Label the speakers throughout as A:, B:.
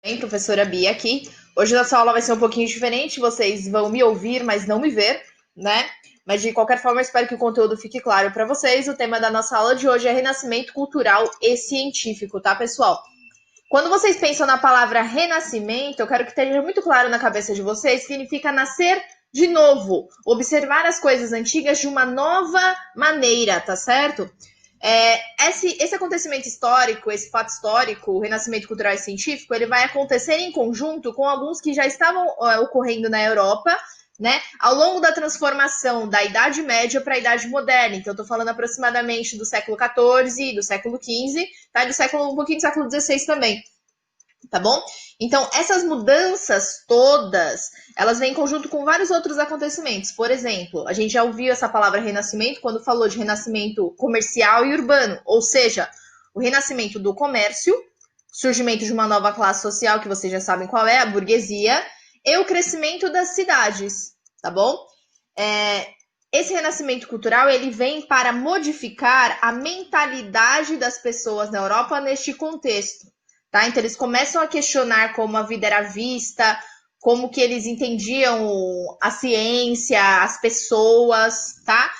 A: Bem, professora Bia aqui. Hoje nossa aula vai ser um pouquinho diferente, vocês vão me ouvir, mas não me ver, né? Mas de qualquer forma, eu espero que o conteúdo fique claro para vocês. O tema da nossa aula de hoje é renascimento cultural e científico, tá, pessoal? Quando vocês pensam na palavra renascimento, eu quero que esteja muito claro na cabeça de vocês, significa nascer de novo, observar as coisas antigas de uma nova maneira, tá certo? Esse acontecimento histórico, esse fato histórico, o renascimento cultural e científico, ele vai acontecer em conjunto com alguns que já estavam ocorrendo na Europa, né, ao longo da transformação da Idade Média para a Idade Moderna. Então, eu estou falando aproximadamente do século XIV, do século XV, tá? Um pouquinho do século XVI também, tá bom? Então, essas mudanças todas, elas vêm em conjunto com vários outros acontecimentos. Por exemplo, a gente já ouviu essa palavra renascimento quando falou de renascimento comercial e urbano, ou seja, o renascimento do comércio, surgimento de uma nova classe social, que vocês já sabem qual é, a burguesia, e o crescimento das cidades, tá bom? Esse renascimento cultural, ele vem para modificar a mentalidade das pessoas na Europa neste contexto, tá? Então, eles começam a questionar como a vida era vista, como que eles entendiam a ciência, as pessoas, tá?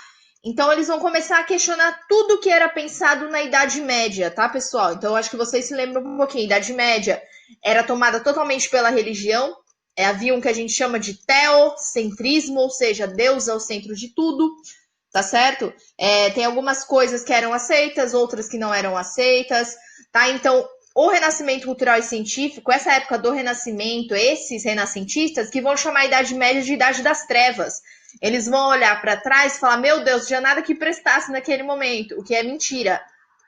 A: Então, eles vão começar a questionar tudo que era pensado na Idade Média, tá, pessoal? Então, eu acho que vocês se lembram um pouquinho. A Idade Média era tomada totalmente pela religião, havia um que a gente chama de teocentrismo, ou seja, Deus é o centro de tudo, tá certo? Tem algumas coisas que eram aceitas, outras que não eram aceitas, tá? Então, o renascimento cultural e científico, essa época do renascimento, esses renascentistas que vão chamar a Idade Média de Idade das Trevas. Eles vão olhar para trás e falar, meu Deus, já nada que prestasse naquele momento, o que é mentira,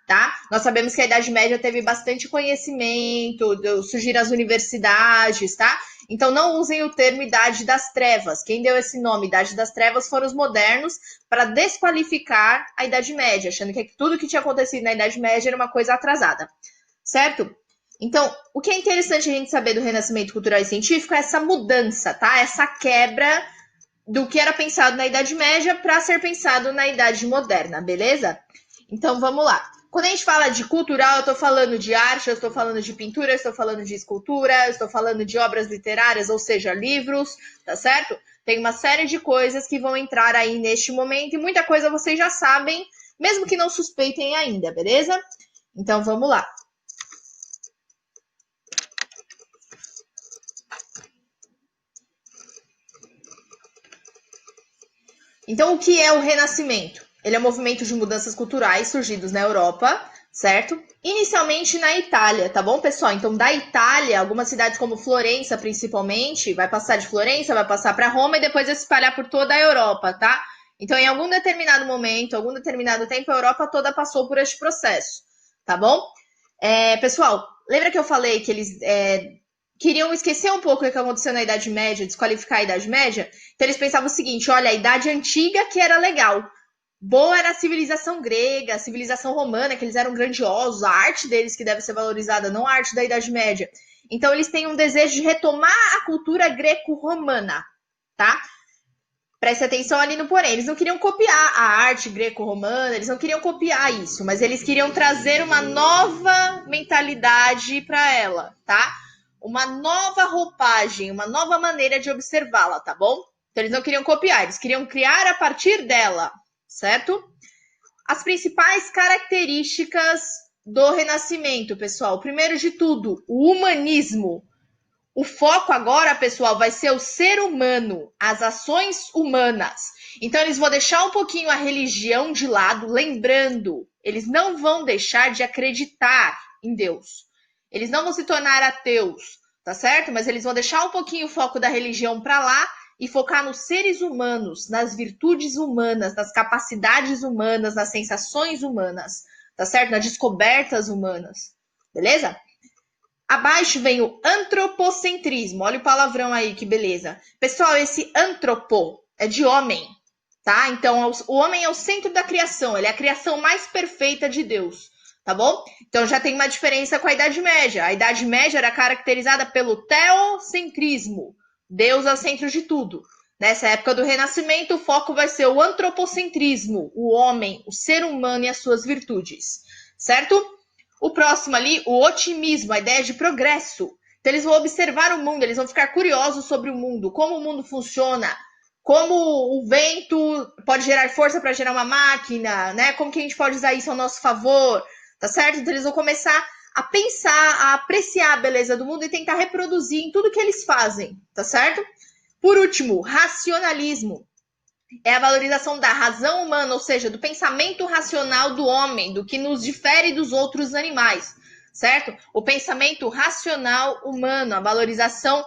A: tá? Nós sabemos que a Idade Média teve bastante conhecimento, surgiram as universidades, tá? Então não usem o termo Idade das Trevas. Quem deu esse nome, Idade das Trevas, foram os modernos para desqualificar a Idade Média, achando que tudo que tinha acontecido na Idade Média era uma coisa atrasada, certo? Então, o que é interessante a gente saber do renascimento cultural e científico é essa mudança, tá? Essa quebra do que era pensado na Idade Média para ser pensado na Idade Moderna, beleza? Então, vamos lá. Quando a gente fala de cultural, eu estou falando de arte, eu estou falando de pintura, eu estou falando de escultura, eu estou falando de obras literárias, ou seja, livros, tá certo? Tem uma série de coisas que vão entrar aí neste momento e muita coisa vocês já sabem, mesmo que não suspeitem ainda, beleza? Então, vamos lá. Então, o que é o Renascimento? Ele é um movimento de mudanças culturais surgidos na Europa, certo? Inicialmente na Itália, tá bom, pessoal? Então, da Itália, algumas cidades como Florença, principalmente, vai passar de Florença, vai passar para Roma e depois vai se espalhar por toda a Europa, tá? Então, em algum determinado momento, algum determinado tempo, a Europa toda passou por este processo, tá bom? Pessoal, lembra que eu falei que eles queriam esquecer um pouco o que aconteceu na Idade Média, desqualificar a Idade Média? Então eles pensavam o seguinte, olha, a Idade Antiga que era legal. Boa era a civilização grega, a civilização romana, que eles eram grandiosos, a arte deles que deve ser valorizada, não a arte da Idade Média. Então eles têm um desejo de retomar a cultura greco-romana, tá? Preste atenção ali no porém. Eles não queriam copiar a arte greco-romana, eles não queriam copiar isso, mas eles queriam trazer uma nova mentalidade para ela, tá? Uma nova roupagem, uma nova maneira de observá-la, tá bom? Então eles não queriam copiar, eles queriam criar a partir dela, certo? As principais características do Renascimento, pessoal. Primeiro de tudo, o humanismo. O foco agora, pessoal, vai ser o ser humano, as ações humanas. Então, eles vão deixar um pouquinho a religião de lado, lembrando, eles não vão deixar de acreditar em Deus. Eles não vão se tornar ateus, tá certo? Mas eles vão deixar um pouquinho o foco da religião para lá e focar nos seres humanos, nas virtudes humanas, nas capacidades humanas, nas sensações humanas, tá certo? Nas descobertas humanas, beleza? Abaixo vem o antropocentrismo. Olha o palavrão aí, que beleza. Pessoal, esse antropo é de homem, tá? Então, o homem é o centro da criação. Ele é a criação mais perfeita de Deus, tá bom? Então, já tem uma diferença com a Idade Média. A Idade Média era caracterizada pelo teocentrismo. Deus é o centro de tudo. Nessa época do Renascimento, o foco vai ser o antropocentrismo. O homem, o ser humano e as suas virtudes, certo? O próximo ali, o otimismo, a ideia de progresso. Então eles vão observar o mundo, eles vão ficar curiosos sobre o mundo, como o mundo funciona, como o vento pode gerar força para gerar uma máquina, né? Como que a gente pode usar isso ao nosso favor, tá certo? Então eles vão começar a pensar, a apreciar a beleza do mundo e tentar reproduzir em tudo que eles fazem, tá certo? Por último, racionalismo. É a valorização da razão humana, ou seja, do pensamento racional do homem, do que nos difere dos outros animais, certo? O pensamento racional humano, a valorização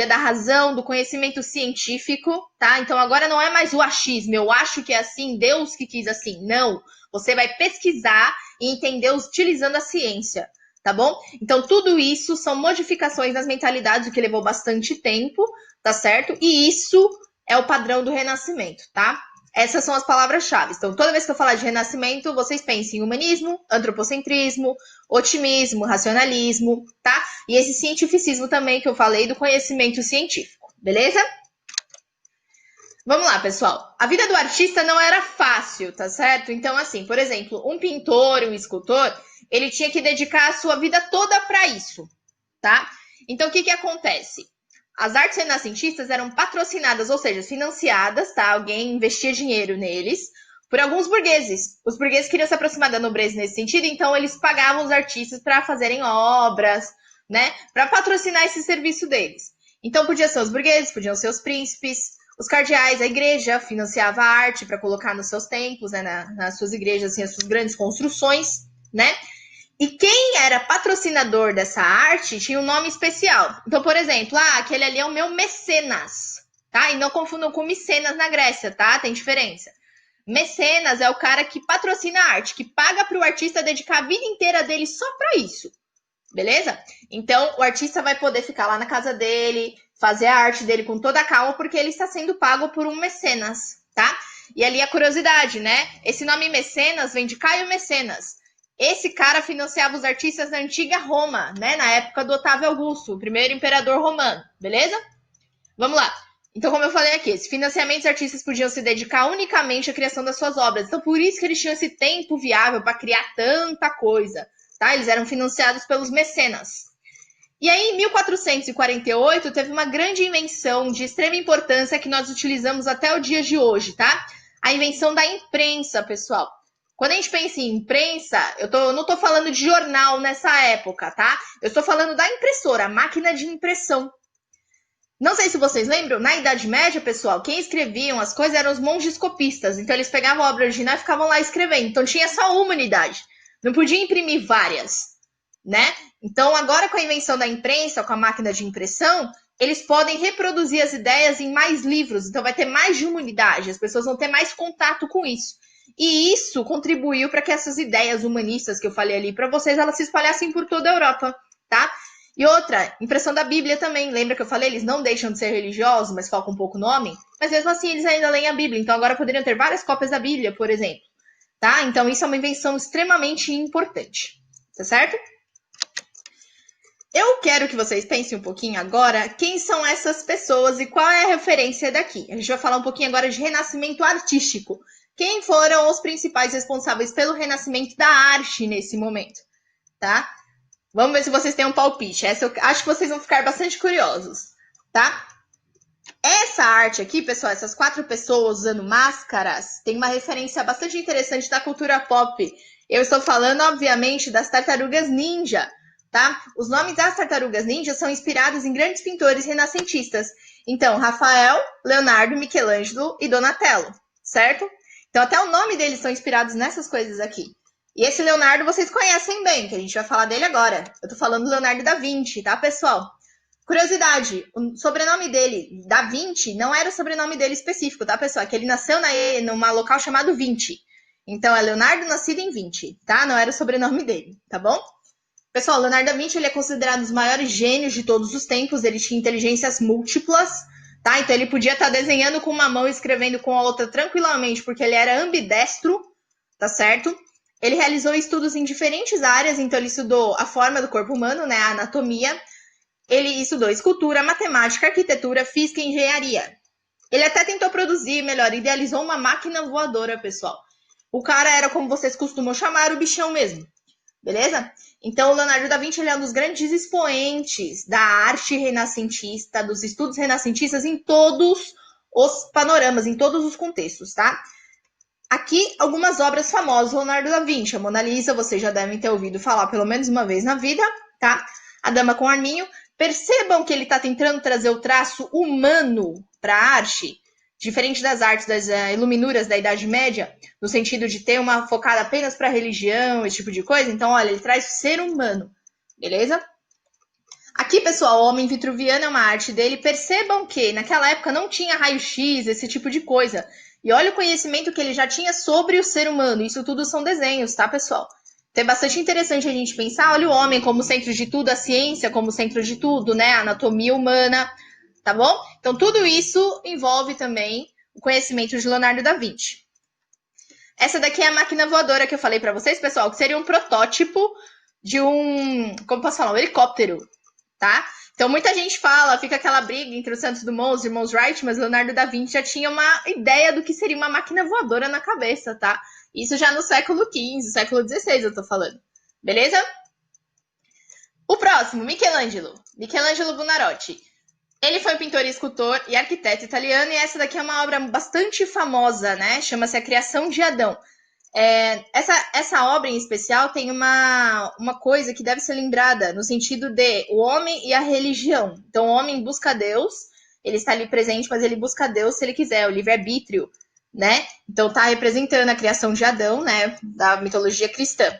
A: da razão, do conhecimento científico, tá? Então agora não é mais o achismo, eu acho que é assim, Deus que quis assim. Não, você vai pesquisar e entender utilizando a ciência, tá bom? Então tudo isso são modificações nas mentalidades, o que levou bastante tempo, tá certo? E isso é o padrão do renascimento, tá? Essas são as palavras-chave. Então, toda vez que eu falar de renascimento, vocês pensem em humanismo, antropocentrismo, otimismo, racionalismo, tá? E esse cientificismo também que eu falei do conhecimento científico, beleza? Vamos lá, pessoal. A vida do artista não era fácil, tá certo? Então, assim, por exemplo, um pintor, um escultor, ele tinha que dedicar a sua vida toda para isso, tá? Então, o que acontece? As artes renascentistas eram patrocinadas, ou seja, financiadas, tá? Alguém investia dinheiro neles, por alguns burgueses. Os burgueses queriam se aproximar da nobreza nesse sentido, então eles pagavam os artistas para fazerem obras, né? Para patrocinar esse serviço deles. Então, podiam ser os burgueses, podiam ser os príncipes, os cardeais, a igreja financiava a arte para colocar nos seus templos, né? Nas suas igrejas, assim, as suas grandes construções, né? E quem era patrocinador dessa arte tinha um nome especial. Então, por exemplo, aquele ali é o meu mecenas, tá? E não confundam com mecenas na Grécia, tá? Tem diferença. Mecenas é o cara que patrocina a arte, que paga para o artista dedicar a vida inteira dele só para isso, beleza? Então, o artista vai poder ficar lá na casa dele, fazer a arte dele com toda a calma, porque ele está sendo pago por um mecenas, tá? E ali a curiosidade, né? Esse nome mecenas vem de Caio Mecenas. Esse cara financiava os artistas da antiga Roma, né? Na época do Otávio Augusto, o primeiro imperador romano, beleza? Vamos lá. Então, como eu falei aqui, esses financiamentos artistas podiam se dedicar unicamente à criação das suas obras. Então, por isso que eles tinham esse tempo viável para criar tanta coisa, tá? Eles eram financiados pelos mecenas. E aí, em 1448, teve uma grande invenção de extrema importância que nós utilizamos até o dia de hoje, tá? A invenção da imprensa, pessoal. Quando a gente pensa em imprensa, não estou falando de jornal nessa época, tá? Eu estou falando da impressora, a máquina de impressão. Não sei se vocês lembram, na Idade Média, pessoal, quem escreviam as coisas eram os monges copistas. Então, eles pegavam a obra original e ficavam lá escrevendo. Então, tinha só uma unidade. Não podia imprimir várias, né? Então, agora com a invenção da imprensa, com a máquina de impressão, eles podem reproduzir as ideias em mais livros. Então, vai ter mais de uma unidade. As pessoas vão ter mais contato com isso. E isso contribuiu para que essas ideias humanistas que eu falei ali para vocês, elas se espalhassem por toda a Europa, tá? E outra, impressão da Bíblia também. Lembra que eu falei? Eles não deixam de ser religiosos, mas falta um pouco o nome. Mas mesmo assim, eles ainda leem a Bíblia. Então agora poderiam ter várias cópias da Bíblia, por exemplo. Tá? Então isso é uma invenção extremamente importante. Tá certo? Eu quero que vocês pensem um pouquinho agora quem são essas pessoas e qual é a referência daqui. A gente vai falar um pouquinho agora de renascimento artístico. Quem foram os principais responsáveis pelo renascimento da arte nesse momento, tá? Vamos ver se vocês têm um palpite. Essa eu acho que vocês vão ficar bastante curiosos, tá? Essa arte aqui, pessoal, essas 4 pessoas usando máscaras, tem uma referência bastante interessante da cultura pop. Eu estou falando, obviamente, das tartarugas ninja, tá? Os nomes das tartarugas ninja são inspirados em grandes pintores renascentistas. Então, Rafael, Leonardo, Michelangelo e Donatello, certo? Então, até o nome deles são inspirados nessas coisas aqui. E esse Leonardo vocês conhecem bem, que a gente vai falar dele agora. Eu tô falando do Leonardo da Vinci, tá, pessoal? Curiosidade, o sobrenome dele, da Vinci, não era o sobrenome dele específico, tá, pessoal? É que ele nasceu num local chamado Vinci. Então, é Leonardo nascido em Vinci, tá? Não era o sobrenome dele, tá bom? Pessoal, Leonardo da Vinci, ele é considerado um dos maiores gênios de todos os tempos. Ele tinha inteligências múltiplas, tá? Então, ele podia estar desenhando com uma mão e escrevendo com a outra tranquilamente, porque ele era ambidestro, tá certo? Ele realizou estudos em diferentes áreas, então ele estudou a forma do corpo humano, né, a anatomia. Ele estudou escultura, matemática, arquitetura, física e engenharia. Ele até tentou produzir, melhor, idealizou uma máquina voadora, pessoal. O cara era, como vocês costumam chamar, o bichão mesmo. Beleza? Então, o Leonardo da Vinci ele é um dos grandes expoentes da arte renascentista, dos estudos renascentistas em todos os panoramas, em todos os contextos, tá? Aqui, algumas obras famosas do Leonardo da Vinci. A Mona Lisa, vocês já devem ter ouvido falar pelo menos uma vez na vida, tá? A Dama com Arminho. Percebam que ele está tentando trazer o traço humano para a arte, diferente das artes das iluminuras da Idade Média, no sentido de ter uma focada apenas para a religião, esse tipo de coisa. Então, olha, ele traz o ser humano, beleza? Aqui, pessoal, o Homem Vitruviano é uma arte dele. Percebam que naquela época não tinha raio-x, esse tipo de coisa. E olha o conhecimento que ele já tinha sobre o ser humano. Isso tudo são desenhos, tá, pessoal? Então é bastante interessante a gente pensar, olha o homem como centro de tudo, a ciência como centro de tudo, né? A anatomia humana, tá bom? Então tudo isso envolve também o conhecimento de Leonardo da Vinci. Essa daqui é a máquina voadora que eu falei para vocês, pessoal, que seria um protótipo de como posso falar, um helicóptero, tá? Então muita gente fala, fica aquela briga entre o Santos Dumont e os irmãos Wright, mas Leonardo da Vinci já tinha uma ideia do que seria uma máquina voadora na cabeça, tá? Isso já no século XV, século XVI eu tô falando. Beleza? O próximo, Michelangelo. Michelangelo Buonarroti. Ele foi um pintor, escultor e arquiteto italiano, e essa daqui é uma obra bastante famosa, né? Chama-se A Criação de Adão. Essa obra em especial tem uma coisa que deve ser lembrada, no sentido de o homem e a religião. Então, o homem busca Deus, ele está ali presente, mas ele busca Deus se ele quiser, o livre-arbítrio, né? Então, está representando a criação de Adão, né? Da mitologia cristã.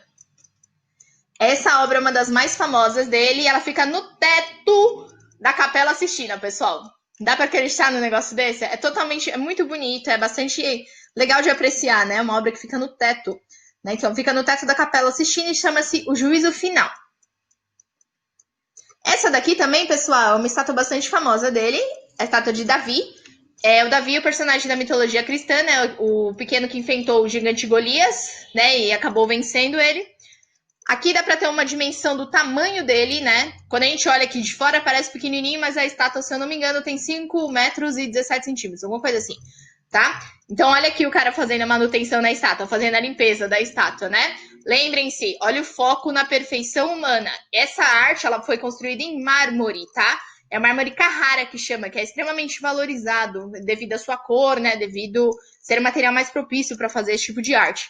A: Essa obra é uma das mais famosas dele, e ela fica no teto da Capela Sistina, pessoal. Dá para acreditar no negócio desse? É muito bonito, é bastante legal de apreciar, né? Uma obra que fica no teto, né? Então, fica no teto da Capela Sistina e chama-se O Juízo Final. Essa daqui também, pessoal, é uma estátua bastante famosa dele, a estátua de Davi. O Davi é o personagem da mitologia cristã, né? O pequeno que enfrentou o gigante Golias, né? E acabou vencendo ele. Aqui dá para ter uma dimensão do tamanho dele, né? Quando a gente olha aqui de fora, parece pequenininho, mas a estátua, se eu não me engano, tem 5 metros e 17 centímetros, alguma coisa assim, tá? Então, olha aqui o cara fazendo a manutenção na estátua, fazendo a limpeza da estátua, né? Lembrem-se, olha o foco na perfeição humana. Essa arte, ela foi construída em mármore, tá? É mármore Carrara que chama, que é extremamente valorizado devido à sua cor, né? Devido ser o material mais propício para fazer esse tipo de arte.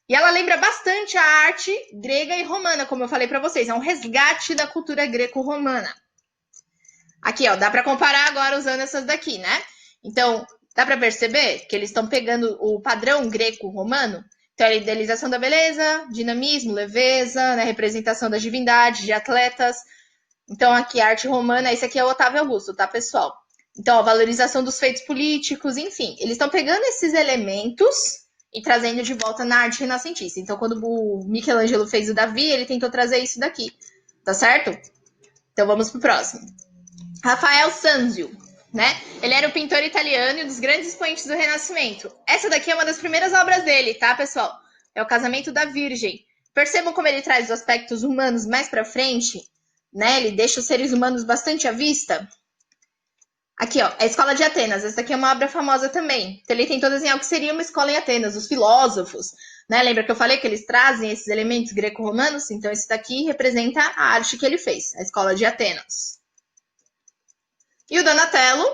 A: E ela lembra bastante a arte grega e romana, como eu falei para vocês. É um resgate da cultura greco-romana. Aqui, ó, dá para comparar agora usando essas daqui, né? Então, dá para perceber que eles estão pegando o padrão greco-romano. Então, a idealização da beleza, dinamismo, leveza, né? Representação das divindades, de atletas. Então, aqui, a arte romana, esse aqui é o Otávio Augusto, tá, pessoal? Então, a valorização dos feitos políticos, enfim. Eles estão pegando esses elementos e trazendo de volta na arte renascentista. Então, quando o Michelangelo fez o Davi, ele tentou trazer isso daqui, tá certo? Então, vamos pro próximo. Rafael Sanzio, né? Ele era um pintor italiano e um dos grandes expoentes do Renascimento. Essa daqui é uma das primeiras obras dele, tá, pessoal? É o Casamento da Virgem. Percebam como ele traz os aspectos humanos mais pra frente, né? Ele deixa os seres humanos bastante à vista. Aqui, ó, a Escola de Atenas. Essa aqui é uma obra famosa também. Então, ele tentou desenhar o que seria uma escola em Atenas, os filósofos, né? Lembra que eu falei que eles trazem esses elementos greco-romanos? Então, esse daqui representa a arte que ele fez, a Escola de Atenas. E o Donatello,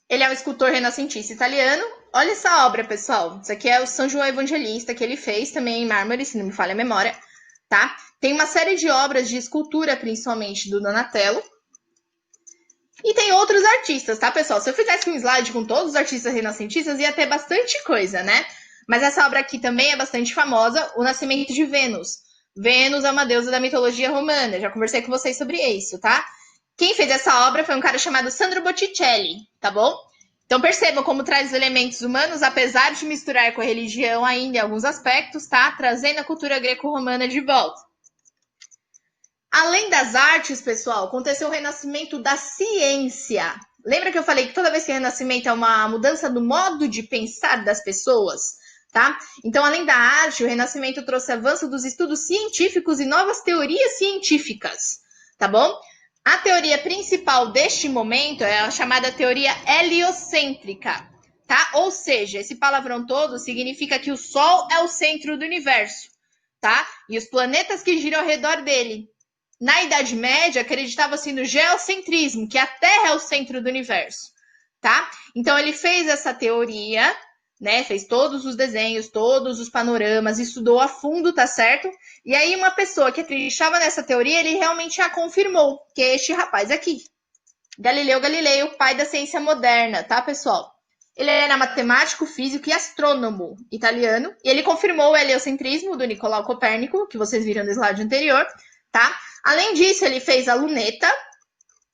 A: ele é um escultor renascentista italiano. Olha essa obra, pessoal. Isso aqui é o São João Evangelista, que ele fez também em mármore, se não me falha a memória, tá? Tem uma série de obras de escultura, principalmente do Donatello. E tem outros artistas, tá, pessoal? Se eu fizesse um slide com todos os artistas renascentistas, ia ter bastante coisa, né? Mas essa obra aqui também é bastante famosa, O Nascimento de Vênus. Vênus é uma deusa da mitologia romana. Já conversei com vocês sobre isso, tá? Quem fez essa obra foi um cara chamado Sandro Botticelli, tá bom? Então percebam como traz os elementos humanos, apesar de misturar com a religião ainda em alguns aspectos, tá? Trazendo a cultura greco-romana de volta. Além das artes, pessoal, aconteceu o renascimento da ciência. Lembra que eu falei que toda vez que renascimento é uma mudança do modo de pensar das pessoas, tá? Então, além da arte, o renascimento trouxe avanço dos estudos científicos e novas teorias científicas, tá bom? A teoria principal deste momento é a chamada teoria heliocêntrica, tá? Ou seja, esse palavrão todo significa que o Sol é o centro do universo. tá? E os planetas que giram ao redor dele. Na Idade Média, acreditava-se no geocentrismo, que a Terra é o centro do universo, tá? Então ele fez essa teoria, né? Fez todos os desenhos, todos os panoramas, estudou a fundo, tá certo? E aí uma pessoa que acreditava nessa teoria, ele realmente a confirmou, que é este rapaz aqui. Galileu Galilei, o pai da ciência moderna, tá, pessoal? Ele era matemático, físico e astrônomo italiano, e ele confirmou o heliocentrismo do Nicolau Copérnico, que vocês viram no slide anterior, tá? Além disso, ele fez a luneta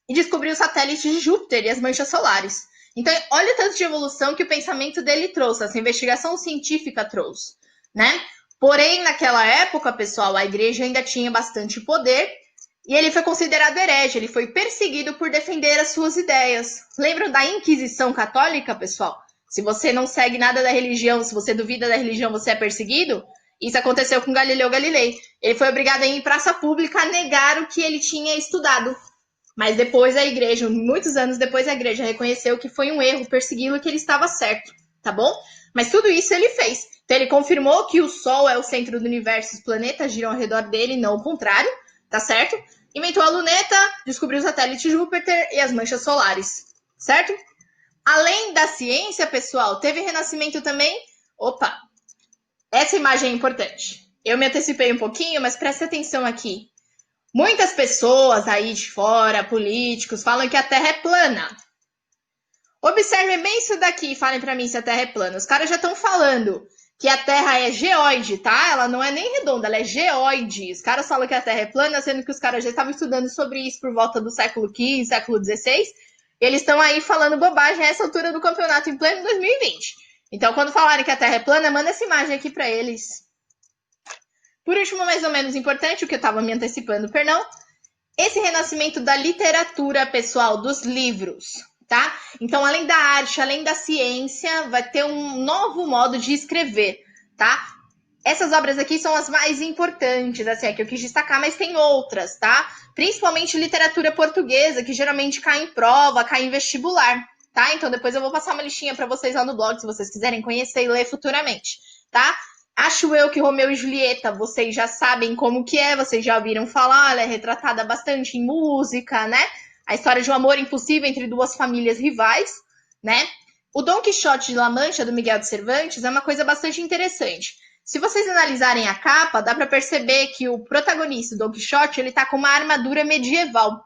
A: e descobriu os satélites de Júpiter e as manchas solares. Então, olha o tanto de evolução que o pensamento dele trouxe, essa investigação científica trouxe, né? Porém, naquela época, pessoal, a igreja ainda tinha bastante poder e ele foi considerado herege, ele foi perseguido por defender as suas ideias. Lembram da Inquisição Católica, pessoal? Se você não segue nada da religião, se você duvida da religião, você é perseguido? Isso aconteceu com Galileu Galilei. Ele foi obrigado a ir em praça pública a negar o que ele tinha estudado. Mas depois a igreja, muitos anos depois, a igreja reconheceu que foi um erro persegui-lo e que ele estava certo, tá bom? Mas tudo isso ele fez. Então ele confirmou que o Sol é o centro do universo, os planetas giram ao redor dele, não o contrário, tá certo? Inventou a luneta, descobriu o satélite de Júpiter e as manchas solares, certo? Além da ciência, pessoal, teve renascimento também. Opa! Essa imagem é importante. Eu me antecipei um pouquinho, mas preste atenção aqui. Muitas pessoas aí de fora, políticos, falam que a Terra é plana. Observem bem isso daqui e falem para mim se a Terra é plana. Os caras já estão falando que a Terra é geóide, tá? Ela não é nem redonda, ela é geóide. Os caras falam que a Terra é plana, sendo que os caras já estavam estudando sobre isso por volta do século XV, século XVI. E eles estão aí falando bobagem a essa altura do campeonato em pleno 2020. Então, quando falarem que a Terra é plana, manda essa imagem aqui para eles. Por último, mais ou menos importante, o que eu estava me antecipando, perdão, esse renascimento da literatura, pessoal, dos livros, tá? Então, além da arte, além da ciência, vai ter um novo modo de escrever, tá? Essas obras aqui são as mais importantes, assim, é que eu quis destacar, mas tem outras, tá? Principalmente literatura portuguesa, que geralmente cai em prova, cai em vestibular, tá? Então, depois eu vou passar uma listinha para vocês lá no blog, se vocês quiserem conhecer e ler futuramente, tá? Acho eu que Romeu e Julieta, vocês já sabem como que é, vocês já ouviram falar, ela é retratada bastante em música, né? A história de um amor impossível entre duas famílias rivais, né? O Dom Quixote de La Mancha, do Miguel de Cervantes, é uma coisa bastante interessante. Se vocês analisarem a capa, dá para perceber que o protagonista, o Dom Quixote, ele tá com uma armadura medieval.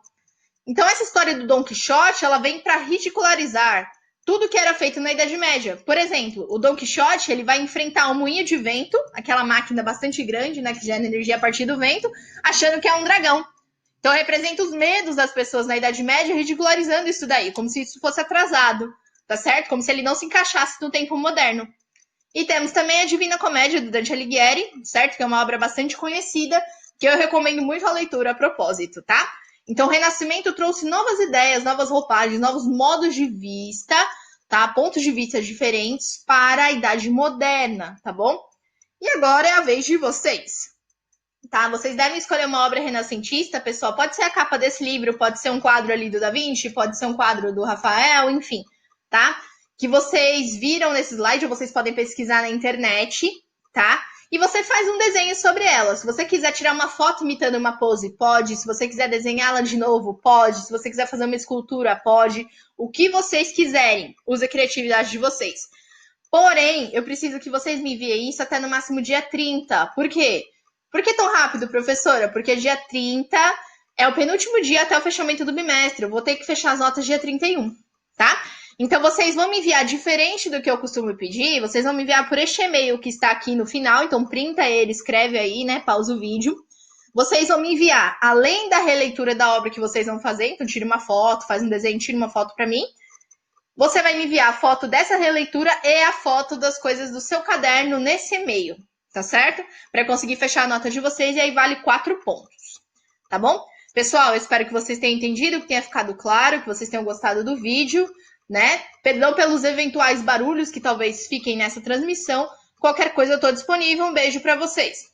A: Então, essa história do Dom Quixote, ela vem para ridicularizar tudo que era feito na Idade Média. Por exemplo, o Dom Quixote, ele vai enfrentar um moinho de vento, aquela máquina bastante grande, né, que gera energia a partir do vento, achando que é um dragão. Então, representa os medos das pessoas na Idade Média, ridicularizando isso daí, como se isso fosse atrasado, tá certo? Como se ele não se encaixasse no tempo moderno. E temos também a Divina Comédia, do Dante Alighieri, certo? Que é uma obra bastante conhecida, que eu recomendo muito a leitura a propósito, tá? Então, o Renascimento trouxe novas ideias, novas roupagens, novos modos de vista, tá? Pontos de vista diferentes para a Idade Moderna, tá bom? E agora é a vez de vocês, tá? Vocês devem escolher uma obra renascentista, pessoal. Pode ser a capa desse livro, pode ser um quadro ali do Da Vinci, pode ser um quadro do Rafael, enfim, tá? Que vocês viram nesse slide, ou vocês podem pesquisar na internet, tá? E você faz um desenho sobre ela. Se você quiser tirar uma foto imitando uma pose, pode. Se você quiser desenhá-la de novo, pode. Se você quiser fazer uma escultura, pode. O que vocês quiserem. Use a criatividade de vocês. Porém, eu preciso que vocês me enviem isso até no máximo dia 30. Por quê? Por que tão rápido, professora? Porque dia 30 é o penúltimo dia até o fechamento do bimestre. Eu vou ter que fechar as notas dia 31, tá? Então, vocês vão me enviar, diferente do que eu costumo pedir, vocês vão me enviar por este e-mail que está aqui no final. Então, printa ele, escreve aí, né? Pausa o vídeo. Vocês vão me enviar, além da releitura da obra que vocês vão fazer, então tire uma foto, faz um desenho, tire uma foto para mim. Você vai me enviar a foto dessa releitura e a foto das coisas do seu caderno nesse e-mail, tá certo? Para conseguir fechar a nota de vocês, e aí vale 4 pontos, tá bom? Pessoal, eu espero que vocês tenham entendido, que tenha ficado claro, que vocês tenham gostado do vídeo, né? Perdão pelos eventuais barulhos que talvez fiquem nessa transmissão. Qualquer coisa eu estou disponível. Um beijo para vocês.